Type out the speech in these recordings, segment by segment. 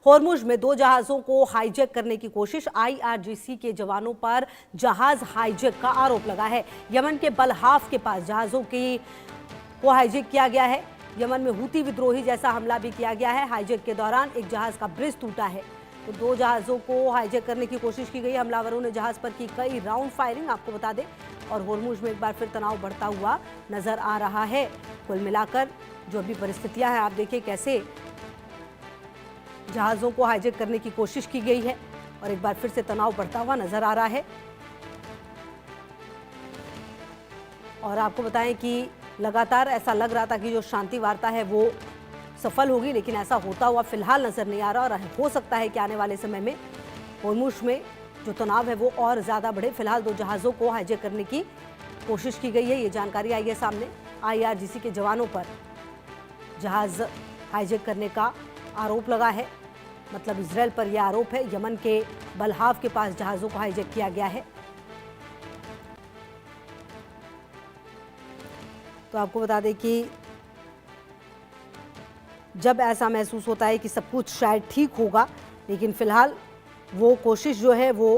होर्मुज में 2 जहाजों को हाईजैक करने की कोशिश, आईआरजीसी के जवानों पर जहाज हाईजैक का आरोप लगा है। यमन के बलहाफ के पास जहाजों को हाईजैक किया गया है। यमन में हूती विद्रोही जैसा हमला भी किया गया है। हाईजैक के दौरान एक जहाज का ब्रिज टूटा है, तो 2 जहाजों को हाईजैक करने की कोशिश की गई। हमलावरों ने जहाज पर की कई राउंड फायरिंग, आपको बता दें, और होर्मुज में एक बार फिर तनाव बढ़ता हुआ नजर आ रहा है। कुल मिलाकर जो अभी परिस्थितियां हैं, आप देखिए कैसे जहाजों को हाईजैक करने की कोशिश की गई है और एक बार फिर से तनाव बढ़ता हुआ नजर आ रहा है। और आपको बताएं कि लगातार ऐसा लग रहा था कि जो शांति वार्ता है वो सफल होगी, लेकिन ऐसा होता हुआ फिलहाल नजर नहीं आ रहा और हो सकता है कि आने वाले समय में होर्मुज में जो तनाव है वो और ज्यादा बढ़े। फिलहाल 2 जहाजों को हाईजैक करने की कोशिश की गई है, ये जानकारी आई है सामने। आईआरजीसी के जवानों पर जहाज हाईजैक करने का आरोप लगा है, मतलब इजराइल पर यह आरोप है। यमन के बलहाफ के पास जहाजों को हाईजैक किया गया है। तो आपको बता दें कि जब ऐसा महसूस होता है कि सब कुछ शायद ठीक होगा, लेकिन फिलहाल वो कोशिश जो है वो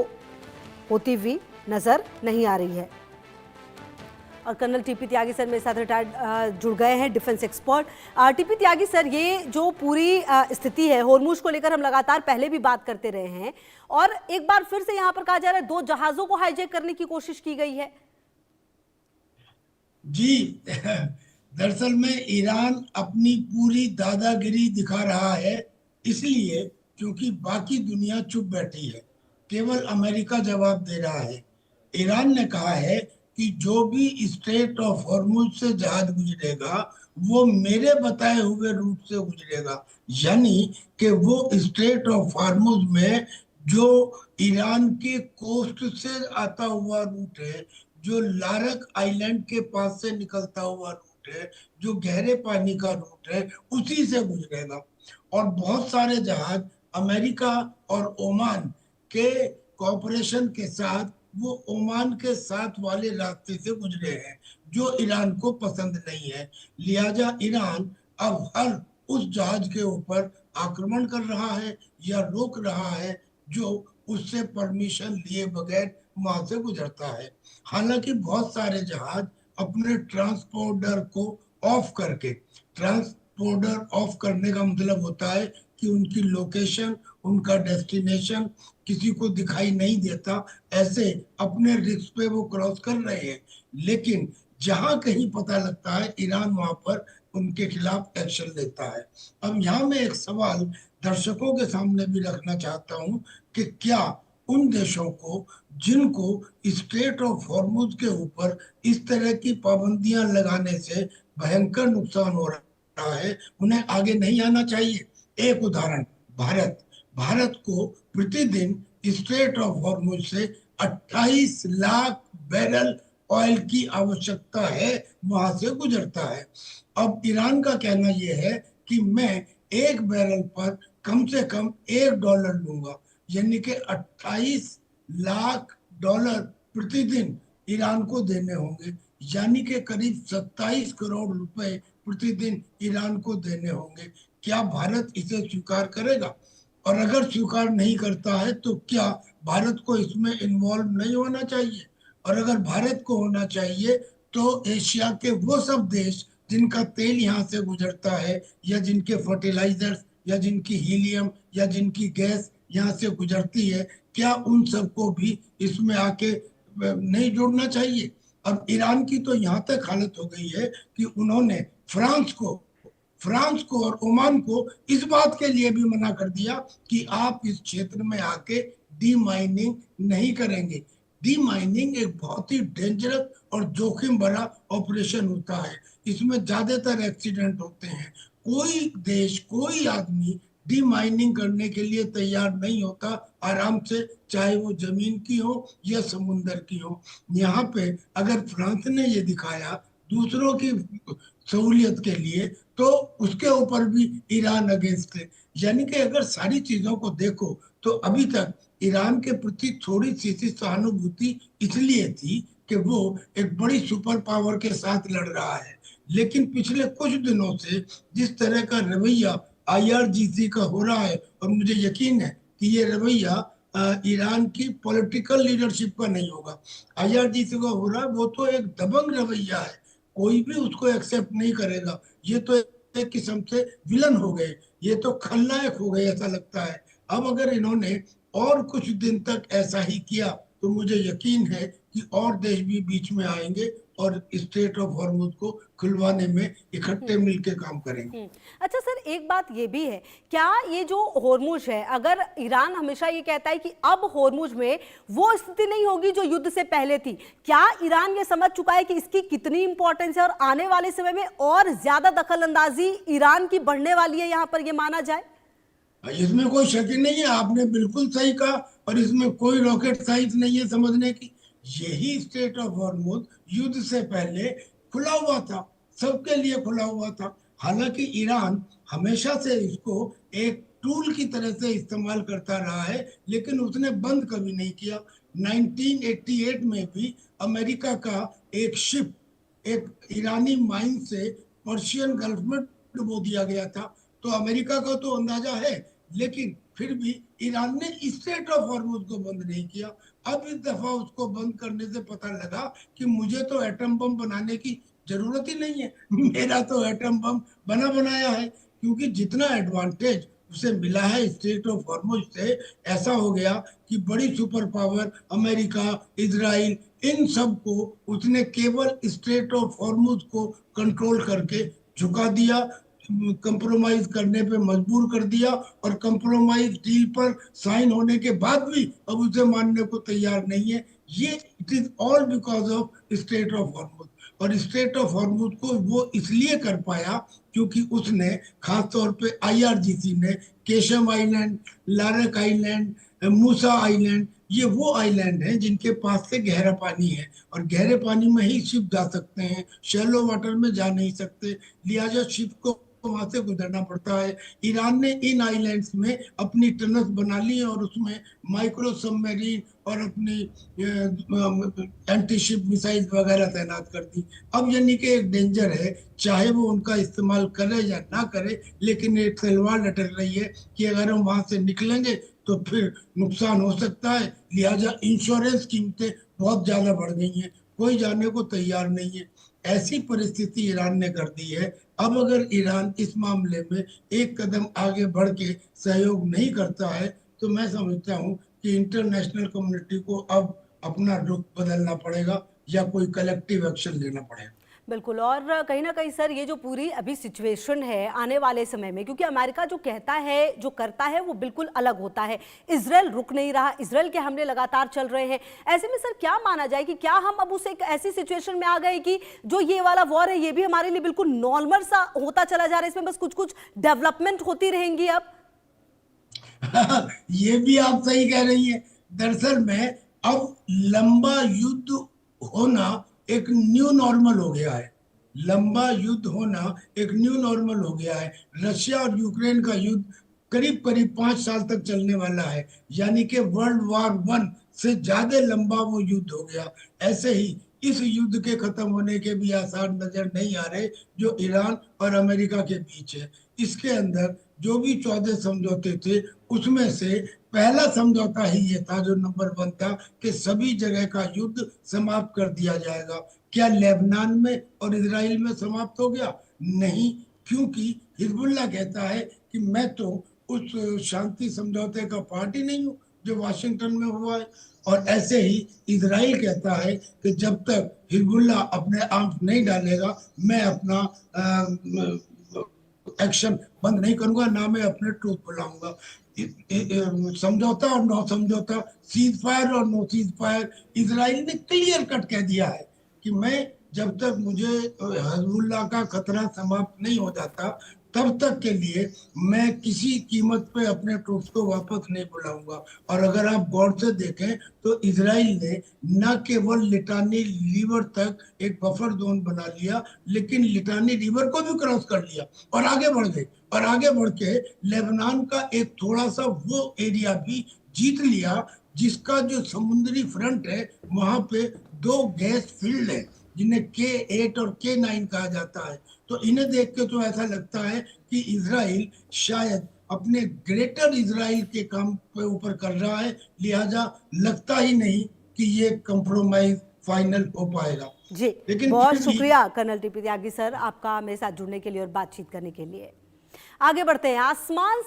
होती हुई नजर नहीं आ रही है। और कर्नल टीपी त्यागी सर मेरे साथ रिटायर्ड जुड़ गए हैं, डिफेंस एक्सपर्ट। टीपी त्यागी सर, ये जो पूरी स्थिति है होर्मुज को लेकर हम लगातार पहले भी बात करते रहे हैं और एक बार फिर से यहाँ पर कहा जा रहा है 2 जहाजों को हाईजैक करने की कोशिश की गई है। जी दरअसल में ईरान अपनी पूरी दादागिरी दिखा रहा है, इसलिए क्योंकि बाकी दुनिया चुप बैठी है, केवल अमेरिका जवाब दे रहा है। ईरान ने कहा है कि जो भी स्ट्रेट ऑफ हॉर्मुज से जहाज गुजरेगा वो मेरे बताए हुए रूट से गुजरेगा, यानी कि वो स्ट्रेट ऑफ हॉर्मुज में जो ईरान के कोस्ट से आता हुआ रूट है, जो लारक आइलैंड के पास से निकलता हुआ रूट है, जो गहरे पानी का रूट है, उसी से गुजरेगा। और बहुत सारे जहाज अमेरिका और ओमान के कॉपरेशन के साथ वो ओमान के साथ वाले रास्ते से गुजरे हैं, जो ईरान को पसंद नहीं है। लिहाजा ईरान अब हर उस जहाज के ऊपर आक्रमण कर रहा है या रोक रहा है जो उससे परमिशन लिए बगैर वहां से गुजरता है। हालांकि बहुत सारे जहाज अपने ट्रांसपोर्टर को ऑफ करके, ट्रांसपोर्टर ऑफ करने का मतलब होता है कि उनकी लोकेशन, उनका डेस्टिनेशन किसी को दिखाई नहीं देता, ऐसे अपने रिस्क पे वो क्रॉस कर रहे हैं। लेकिन जहां कहीं पता लगता है ईरान वहां पर उनके खिलाफ एक्शन लेता है। अब यहाँ मैं एक सवाल दर्शकों के सामने भी रखना चाहता हूँ कि क्या उन देशों को जिनको स्ट्रेट ऑफ हॉर्मुज के ऊपर इस तरह की पाबंदियां लगाने से भयंकर नुकसान हो रहा है, उन्हें आगे नहीं आना चाहिए? एक उदाहरण, भारत। भारत को प्रतिदिन स्ट्रेट ऑफ हॉर्मुज से 28 लाख बैरल ऑयल की आवश्यकता है, वहां से गुजरता है। अब ईरान का कहना यह है कि मैं एक बैरल पर कम से कम $1 लूंगा, यानी कि 28 लाख डॉलर प्रतिदिन ईरान को देने होंगे, यानी कि करीब 27 करोड़ रुपए प्रतिदिन ईरान को देने होंगे। क्या भारत इसे स्वीकार करेगा? और अगर स्वीकार नहीं करता है तो क्या भारत को इसमें इन्वॉल्व नहीं होना चाहिए? और अगर भारत को होना चाहिए तो एशिया के वो सब देश जिनका तेल यहाँ से गुजरता है, या जिनके फर्टिलाइजर्स, या जिनकी हीलियम, या जिनकी गैस यहाँ से गुजरती है, क्या उन सबको भी इसमें आके नहीं जोड़ना चाहिए? अब ईरान की तो यहाँ तक हालत हो गई है कि उन्होंने फ्रांस को और ओमान को इस बात के लिए भी मना कर दिया कि आप इस क्षेत्र में आके डी माइनिंग नहीं करेंगे। डी माइनिंग एक बहुत ही डेंजरस और जोखिम भरा ऑपरेशन होता है, इसमें ज्यादातर एक्सीडेंट होते हैं। कोई देश, कोई आदमी डी माइनिंग करने के लिए तैयार नहीं होता आराम से, चाहे वो जमीन की हो या समुन्दर की हो। यहाँ पे अगर फ्रांस ने ये दिखाया दूसरों की सहूलियत के लिए, तो उसके ऊपर भी ईरान अगेंस्ट है। यानी कि अगर सारी चीजों को देखो तो अभी तक ईरान के प्रति थोड़ी सी सहानुभूति इसलिए थी कि वो एक बड़ी सुपर पावर के साथ लड़ रहा है। लेकिन पिछले कुछ दिनों से जिस तरह का रवैया आईआरजीसी का हो रहा है और मुझे यकीन है कि ये रवैया ईरान की पॉलिटिकल लीडरशिप का नहीं होगा। IRGC का हो रहा है वो तो एक दबंग रवैया है, कोई भी उसको एक्सेप्ट नहीं करेगा। ये तो एक किस्म से विलन हो गए, ये तो खलनायक हो गए ऐसा लगता है। अब अगर इन्होंने और कुछ दिन तक ऐसा ही किया तो मुझे यकीन है कि और देश भी बीच में आएंगे और स्ट्रेट ऑफ हॉर्मुज को खुलवाने में इकट्ठे मिलकर काम करेंगे। अच्छा सर, एक बात ये भी है, क्या ये जो होर्मुज है, अगर ईरान हमेशा ये कहता है कि अब होर्मुज में वो स्थिति नहीं होगी जो युद्ध से पहले थी, क्या ईरान ये समझ चुका है कि इसकी कितनी इंपॉर्टेंस है और आने वाले समय में और ज्यादा दखल अंदाजी ईरान की बढ़ने वाली है, यहां पर ये माना जाए? इसमें कोई शक ही नहीं है, आपने बिल्कुल सही कहा, और इसमें कोई रॉकेट साइंस नहीं है समझने की। यही स्ट्रेट ऑफ हॉर्मुज युद्ध से पहले खुला हुआ था, सबके लिए खुला हुआ था। हालांकि ईरान हमेशा से इसको एक टूल की तरह से इस्तेमाल करता रहा है, लेकिन उसने बंद कभी नहीं किया। 1988 में भी अमेरिका का एक शिप एक ईरानी माइन से पर्शियन गल्फ में डुबो दिया गया था। तो अमेरिका का तो अंदाजा है, लेकिन फिर भी ईरान ने स्ट्रेट ऑफ हॉर्मुज को बंद नहीं किया। अब इस दफा उसको बंद करने से पता लगा कि मुझे तो एटम बम बनाने की जरूरत ही नहीं है, मेरा तो एटम बम बना बनाया है। क्योंकि जितना एडवांटेज उसे मिला है स्ट्रेट ऑफ हॉर्मुज से, ऐसा हो गया कि बड़ी सुपर पावर अमेरिका, इजराइल, इन सब को उसने केवल स्ट्रेट ऑफ हॉर्मुज को कंट्रोल करके झुका दिया, कंप्रोमाइज करने पे मजबूर कर दिया। और कंप्रोमाइज डील पर साइन होने के बाद भी अब उसे मानने को तैयार नहीं है। ये it is all because of straight of Hormuz. और स्ट्रेट ऑफ हॉर्मुज को वो इसलिए कर पाया क्योंकि उसने खास तौर पे IRGC ने केशम आइलैंड, लारक आइलैंड, मूसा आइलैंड, ये वो आइलैंड हैं जिनके पास से गहरा पानी है, और गहरे पानी में ही शिप जा सकते हैं, शैलो वाटर में जा नहीं सकते, लिहाजा शिप को वहां से गुजरना पड़ता है। ईरान ने इन आइलैंड्स में अपनी टनल्स बना ली और उसमें माइक्रो सबमरीन और अपनी एंटी शिप मिसाइल वगैरह तैनात कर दी। अब यानी कि एक डेंजर है, चाहे वो उनका इस्तेमाल करे या ना करे, लेकिन एक तलवार लटक रही है कि अगर हम वहां से निकलेंगे तो फिर नुकसान हो सकता है। लिहाजा इंश्योरेंस कीमतें बहुत ज्यादा बढ़ गई हैं, कोई जाने को तैयार नहीं है। ऐसी परिस्थिति ईरान ने कर दी है। अब अगर ईरान इस मामले में एक कदम आगे बढ़ के सहयोग नहीं करता है तो मैं समझता हूं कि इंटरनेशनल कम्युनिटी को अब अपना रुख बदलना पड़ेगा या कोई कलेक्टिव एक्शन लेना पड़ेगा। बिल्कुल, और कहीं ना कहीं सर ये जो पूरी अभी सिचुएशन है आने वाले समय में, क्योंकि अमेरिका जो कहता है, जो करता है, वो बिल्कुल अलग होता है। इजराइल रुक नहीं रहा, इजराइल के हमले लगातार चल रहे हैं। ऐसे में सर क्या माना जाए कि क्या हम अब उस एक ऐसी सिचुएशन में आ गए कि जो ये वाला वॉर है ये भी हमारे लिए बिल्कुल नॉर्मल सा होता चला जा रहा है, इसमें बस कुछ कुछ डेवलपमेंट होती रहेंगी अब? ये भी आप सही कह रही हैं। दरअसल में अब लंबा युद्ध होना एक न्यू नॉर्मल हो गया है। लंबा युद्ध होना एक न्यू नॉर्मल हो गया है। रशिया और यूक्रेन का युद्ध करीब करीब 5 साल तक चलने वाला है, यानी कि World War I से ज्यादा लंबा वो युद्ध हो गया। ऐसे ही इस युद्ध के खत्म होने के भी आसार नजर नहीं आ रहे जो ईरान और अमेरिका के बीच है। इसके अंदर जो भी 14 समझौते थे उसमें से पहला समझौता ही ये था जो नंबर 1 था कि सभी जगह का युद्ध समाप्त कर दिया जाएगा। क्या लेबनान में और इजराइल में समाप्त हो गया? नहीं, क्योंकि हिजबुल्लाह कहता है कि मैं तो उस शांति समझौते का पार्ट ही नहीं हूँ जो वाशिंगटन में हुआ है। और ऐसे ही इजराइल कहता है कि जब तक हिजबुल्लाह अपने आर्म्स नहीं डालेगा मैं अपना एक्शन बंद नहीं करूंगा, ना मैं अपने ट्रूप बुलाऊंगा। समझौता और नो समझौता, सीज फायर और नो सीज फायर, इजराइल ने क्लियर कट कह दिया है कि मैं जब तक मुझे हिजबुल्लाह का खतरा समाप्त नहीं हो जाता तब तक के लिए मैं किसी कीमत पे अपने ट्रूप्स को वापस नहीं बुलाऊंगा। और अगर आप गौर से देखें तो इजराइल ने न केवल लिटानी रिवर तक एक बफर जोन बना लिया, लेकिन लिटानी रिवर को भी क्रॉस कर लिया और आगे बढ़ गए, और आगे बढ़ के लेबनान का एक थोड़ा सा वो एरिया भी जीत लिया जिसका जो समुद्री फ्रंट है वहां पे 2 गैस फील्ड है जिन्हें K8 और K9 कहा जाता है। तो इन्हें देख के तो ऐसा लगता है कि इजराइल शायद अपने ग्रेटर इजराइल के काम पे ऊपर कर रहा है, लिहाजा लगता ही नहीं कि ये कंप्रोमाइज फाइनल हो पाएगा। जी, लेकिन बहुत फिर भी शुक्रिया कर्नल टीपी त्यागी सर आपका मेरे साथ जुड़ने के लिए और बातचीत करने के लिए। आगे बढ़ते हैं। आसमान